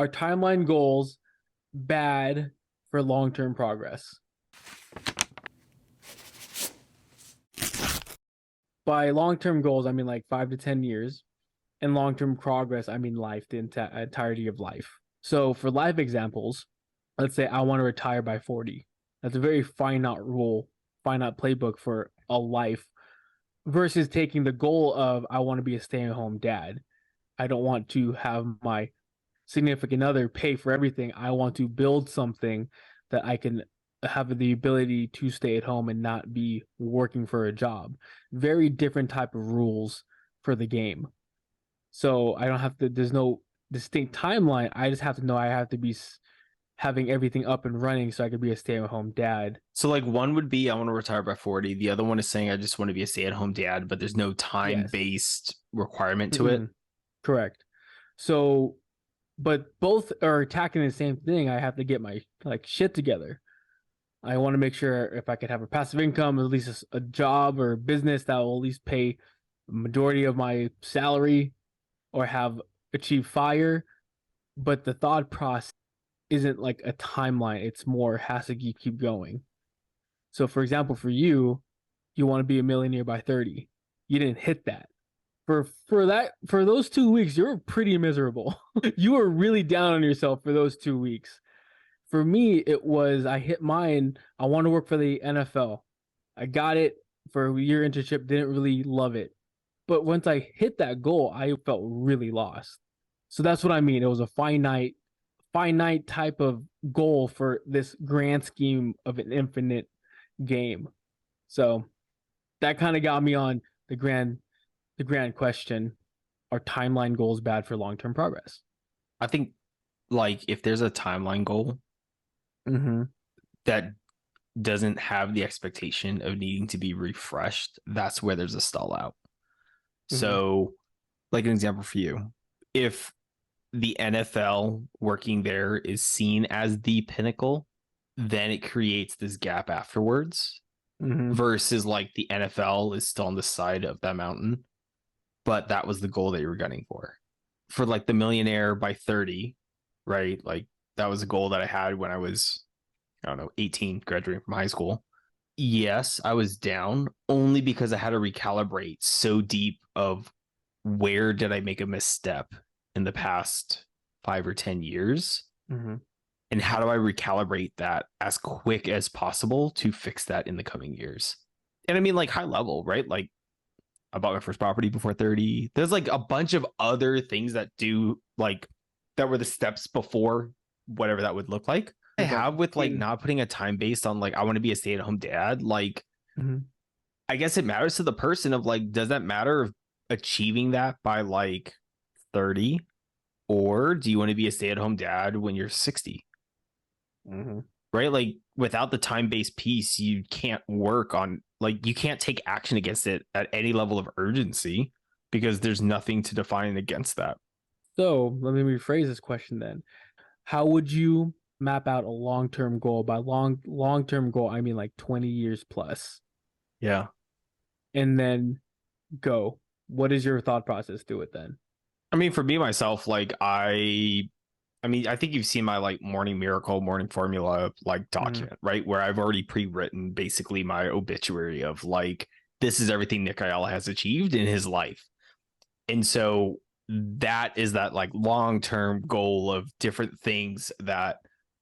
Are timeline goals bad for long-term progress? By long-term goals, I mean like 5 to 10 years. And long-term progress, I mean life, the entirety of life. So for life examples, let's say I want to retire by 40. That's a very finite rule, finite playbook for a life versus taking the goal of I want to be a stay-at-home dad. I don't want to have my significant other pay for everything. I want to build something that I can have the ability to stay at home and not be working for a job. Very different type of rules for the game. So I don't have to, there's no distinct timeline. I just have to know I have to be having everything up and running so I could be a stay-at-home dad. So like one would be I want to retire by 40. The other one is saying I just want to be a stay-at-home dad, but there's no time-based requirement to it. Correct. So, but both are attacking the same thing. I have to get my like shit together. I want to make sure if I could have a passive income, at least a job or a business that will at least pay the majority of my salary or have achieved fire. But the thought process isn't like a timeline. It's more has to keep going. So for example, for you, you want to be a millionaire by 30. You didn't hit that. For those 2 weeks, you were pretty miserable. You were really down on yourself for those 2 weeks. For me, it was I hit mine. I want to work for the NFL. I got it for a year internship, didn't really love it. But once I hit that goal, I felt really lost. So that's what I mean. It was a finite type of goal for this grand scheme of an infinite game. So that kind of got me on the grand question. Are timeline goals bad for long-term progress? I think like if there's a timeline goal that doesn't have the expectation of needing to be refreshed, that's where there's a stall out. So like an example for you, if the NFL working there is seen as the pinnacle, then it creates this gap afterwards versus like the NFL is still on the side of that mountain, but that was the goal that you were gunning for. For like the millionaire by 30, right? Like that was a goal that I had when I was, I don't know, 18, graduating from high school. Yes, I was down only because I had to recalibrate so deep of where did I make a misstep in the past 5 or 10 years? And how do I recalibrate that as quick as possible to fix that in the coming years? And I mean, like high level, right? Like I bought my first property before 30. There's like a bunch of other things that do like that were the steps before whatever that would look like. I have with like not putting a time based on like I want to be a stay-at-home dad. Like I guess it matters to the person of like, does that matter of achieving that by like 30? Or do you want to be a stay-at-home dad when you're 60? Right? Like without the time-based piece, you can't work on like you can't take action against it at any level of urgency because there's nothing to define against that. So let me rephrase this question then. How would you map out a long-term goal? By long-term goal, I mean like 20 years plus. Yeah. And then go. What is your thought process to it then? I mean, for me myself, like I mean, I think you've seen my like morning miracle, morning formula like document, right? Where I've already pre-written basically my obituary of like, this is everything Nick Ayala has achieved in his life. And so that is that like long-term goal of different things that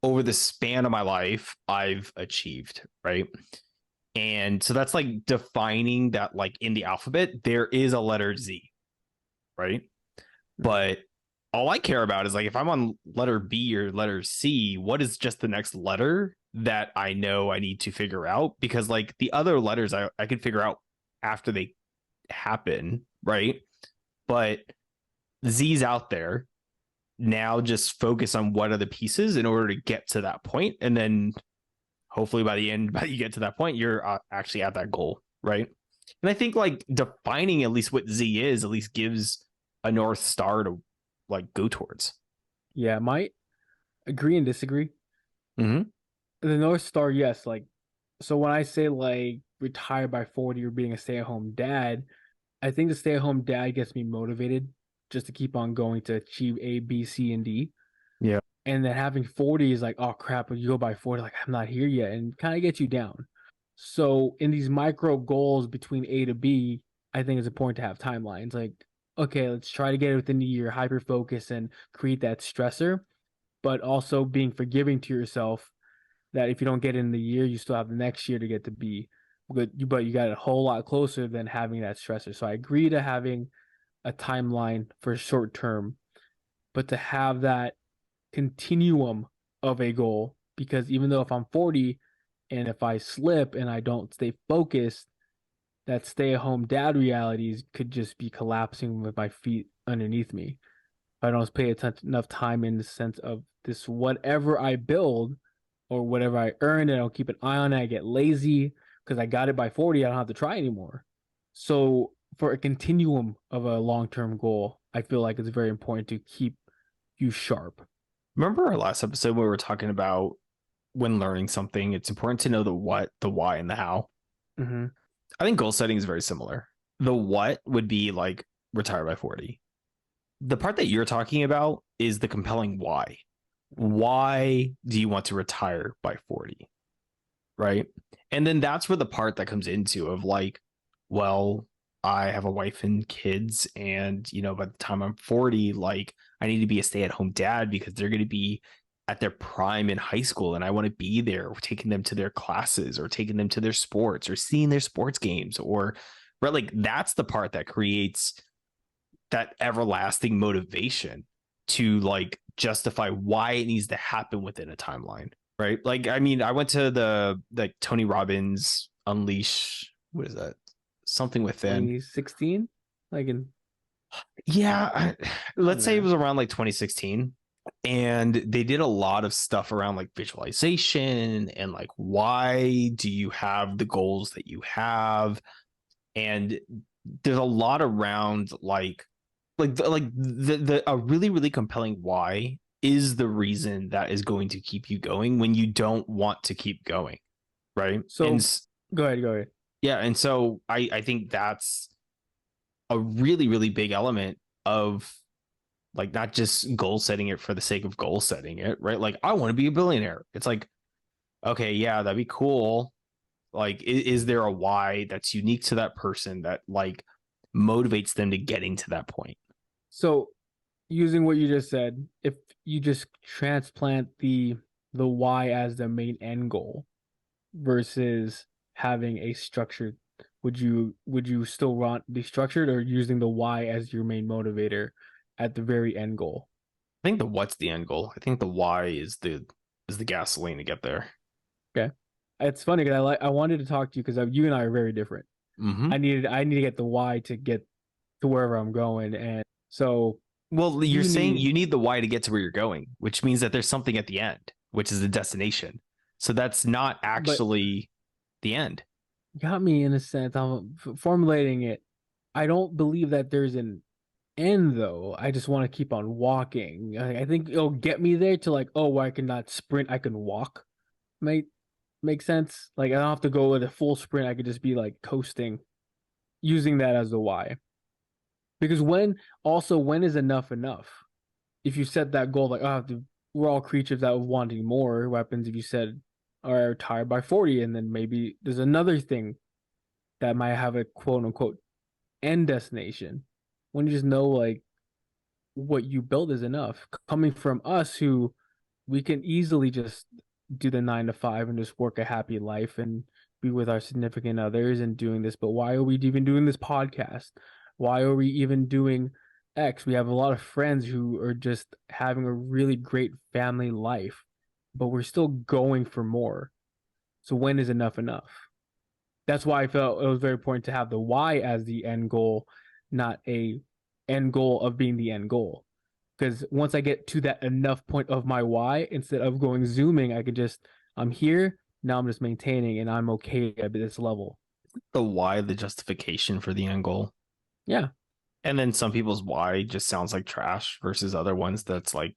over the span of my life I've achieved, right? And so that's like defining that like in the alphabet, there is a letter Z, right? But all I care about is like if I'm on letter B or letter C, what is just the next letter that I know I need to figure out? Because like the other letters I can figure out after they happen, right? But Z's out there. Now just focus on what are the pieces in order to get to that point. And then hopefully by the end, by you get to that point, you're actually at that goal, right? And I think like defining at least what Z is at least gives a North Star to like go towards. Yeah, might agree and disagree. The North Star, yes. Like, so when I say like retire by 40 or being a stay-at-home dad, I think the stay-at-home dad gets me motivated just to keep on going to achieve A, B, C, and D. And then having 40 is like, oh crap, when you go by 40, like I'm not here yet, and kind of gets you down. So in these micro goals between A to B, I think it's important to have timelines. Like, okay, let's try to get it within the year, hyper focus and create that stressor, but also being forgiving to yourself that if you don't get it in the year, you still have the next year to get to B. But you got a whole lot closer than having that stressor. So I agree to having a timeline for short term, but to have that continuum of a goal, because even though if I'm 40 and if I slip and I don't stay focused, that stay at home dad realities could just be collapsing with my feet underneath me. If I don't pay enough time in the sense of this, whatever I build or whatever I earn, and I don't keep an eye on it, I get lazy because I got it by 40, I don't have to try anymore. So for a continuum of a long-term goal, I feel like it's very important to keep you sharp. Remember our last episode where we were talking about when learning something, it's important to know the what, the why, and the how. Mm-hmm. I think goal setting is very similar. The what would be like retire by 40. The part that you're talking about is the compelling why. Why do you want to retire by 40? Right. And then that's where the part that comes into of like, well, I have a wife and kids, and by the time I'm 40, like I need to be a stay-at-home dad because they're going to be at their prime in high school, and I want to be there taking them to their classes or taking them to their sports or seeing their sports games, or right, like that's the part that creates that everlasting motivation to like justify why it needs to happen within a timeline, right? Like, I mean, I went to the Tony Robbins Unleash, what is that? Something within. 2016, like in Yeah, let's say it man. was around like 2016, and they did a lot of stuff around like visualization and like why do you have the goals that you have, and there's a lot around the a really really compelling why is the reason that is going to keep you going when you don't want to keep going, right? So And go ahead. yeah, and so I think that's a really really big element of like not just goal setting it for the sake of goal setting it, right? Like I want to be a billionaire. It's like, okay, yeah, that'd be cool. Like, is there a why that's unique to that person that like motivates them to getting to that point? So using what you just said, if you just transplant the why as the main end goal versus having a structured, would you still want the structured or using the why as your main motivator at the very end goal? I think the what's the end goal. I think the why is the gasoline to get there. Okay. It's funny because I wanted to talk to you because you and I are very different. Mm-hmm. I need to get the why to get to wherever I'm going, and so Well, you're you saying need you need the why to get to where you're going, which means that there's something at the end, which is the destination. So that's not but actually the end. got me in a sense. I'm formulating it. I don't believe that there's an end though. I just want to keep on walking. I think it'll get me there to like, oh, I cannot sprint, I can walk. Might make sense. Like I don't have to go with a full sprint. I could just be like coasting, using that as the why. Because when is enough enough? If you set that goal, like, oh, we're all creatures that are wanting more weapons. If you said, all right, retired by 40, and then maybe there's another thing that might have a quote unquote end destination. When you just know like what you build is enough. Coming from us who we can easily just do the 9 to 5 and just work a happy life and be with our significant others and doing this. But why are we even doing this podcast? Why are we even doing X? We have a lot of friends who are just having a really great family life, but we're still going for more. So when is enough enough? That's why I felt it was very important to have the why as the end goal, not a end goal of being the end goal. Because once I get to that enough point of my why, instead of going zooming, I could just, I'm here, now I'm just maintaining and I'm okay at this level. The why, the justification for the end goal. Yeah. And then some people's why just sounds like trash versus other ones that's like,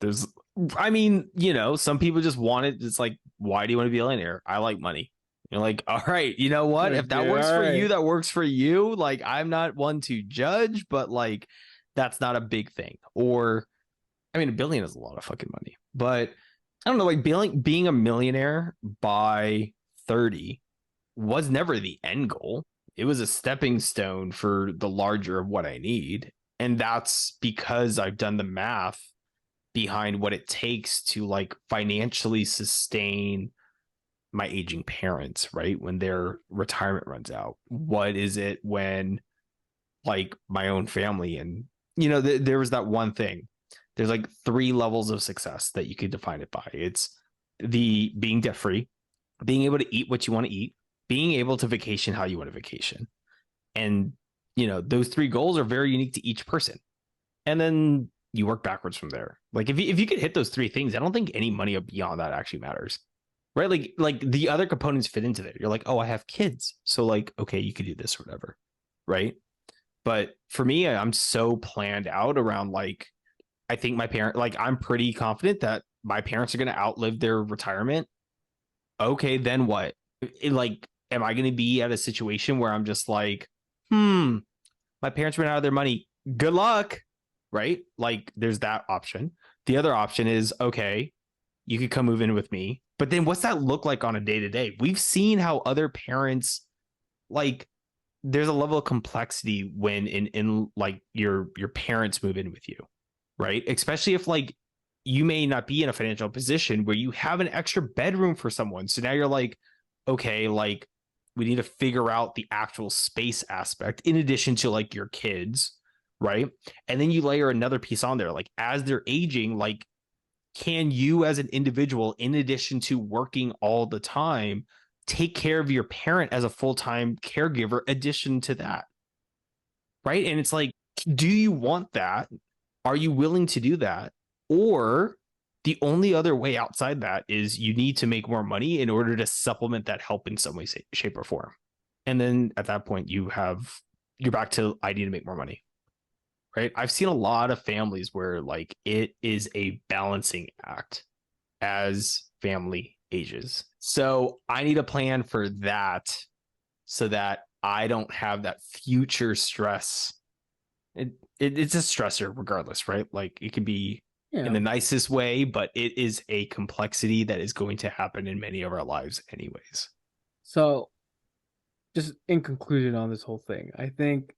there's, I mean, some people just want it. It's like, why do you want to be a billionaire? I like money. You're like, all right, you know what? If that Okay, works all for you, right. that works for you. Like, I'm not one to judge, but like, that's not a big thing. Or I mean, $1 billion is a lot of fucking money, but I don't know, like being a millionaire by 30 was never the end goal. It was a stepping stone for the larger of what I need. And that's because I've done the math behind what it takes to like financially sustain my aging parents, right? When their retirement runs out. What is it when like my own family and there was that one thing. There's like 3 levels of success that you could define it by. It's the being debt free, being able to eat what you want to eat, being able to vacation how you want to vacation. And those 3 goals are very unique to each person. And then you work backwards from there. Like if you could hit those 3 things, I don't think any money beyond that actually matters. Right? Like the other components fit into there. You're like, oh, I have kids. So like, okay, you could do this or whatever. Right. But for me, I'm so planned out around like, I think I'm pretty confident that my parents are going to outlive their retirement. Okay, then what? Like, am I going to be at a situation where I'm just like, my parents ran out of their money. Good luck. Right? Like, there's that option. The other option is, okay, you could come move in with me. But then what's that look like on a day to day? We've seen how other parents, like, there's a level of complexity when in like your parents move in with you, right? Especially if like you may not be in a financial position where you have an extra bedroom for someone. So now you're like, okay, like we need to figure out the actual space aspect in addition to like your kids, right? And then you layer another piece on there, like as they're aging, like can you as an individual, in addition to working all the time, take care of your parent as a full-time caregiver addition to that? Right? And it's like, do you want that? Are you willing to do that? Or the only other way outside that is you need to make more money in order to supplement that help in some way, shape, or form. And then at that point, you're back to I need to make more money. Right? I've seen a lot of families where like it is a balancing act as family ages. So I need a plan for that so that I don't have that future stress. It's a stressor regardless, right? Like it can be in the nicest way, but it is a complexity that is going to happen in many of our lives anyways. So just in conclusion on this whole thing, I think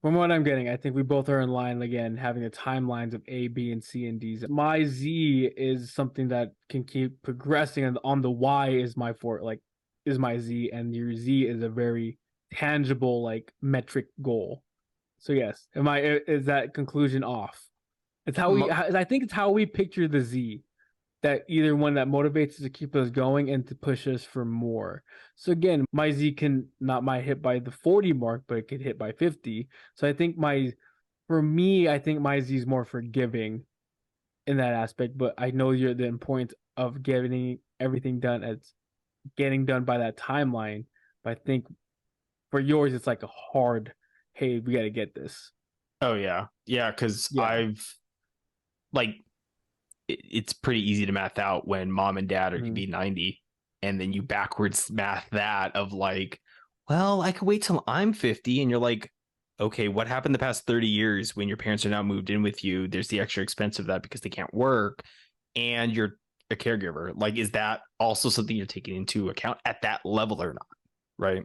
from what I'm getting, I think we both are in line again, having the timelines of A, B, and C and D's. My Z is something that can keep progressing, and on the Y is is my Z, and your Z is a very tangible, like metric goal. So yes, is that conclusion off? It's how I think it's how we picture the Z, that either one that motivates us to keep us going and to push us for more. So again, my Z can not might hit by the 40 mark, but it could hit by 50. So I think for me, I think my Z is more forgiving in that aspect. But I know you're the importance of getting everything done as getting done by that timeline. But I think for yours, it's like a hard, hey, we got to get this. Oh yeah, yeah, because I've like it's pretty easy to math out when mom and dad are going to be 90, and then you backwards math that of like, well, I could wait till I'm 50, and you're like, okay, what happened the past 30 years when your parents are now moved in with you? There's the extra expense of that because they can't work, and you're a caregiver. Like, is that also something you're taking into account at that level or not? Right.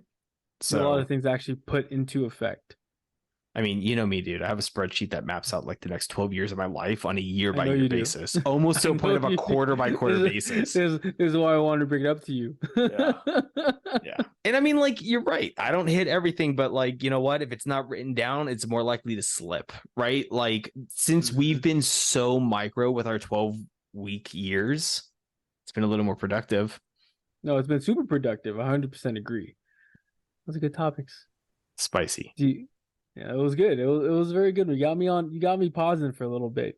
So a lot of things actually put into effect. I mean, you know me, dude. I have a spreadsheet that maps out like the next 12 years of my life on a year by year basis, almost to a point of a quarter by quarter basis. This is why I wanted to bring it up to you. Yeah. And I mean, like, you're right. I don't hit everything, but like, you know what? If it's not written down, it's more likely to slip, right? Like, since we've been so micro with our 12-week years, it's been a little more productive. No, it's been super productive. 100% agree. Those are good topics. Spicy. Yeah, it was good. It was very good. You got me pausing for a little bit.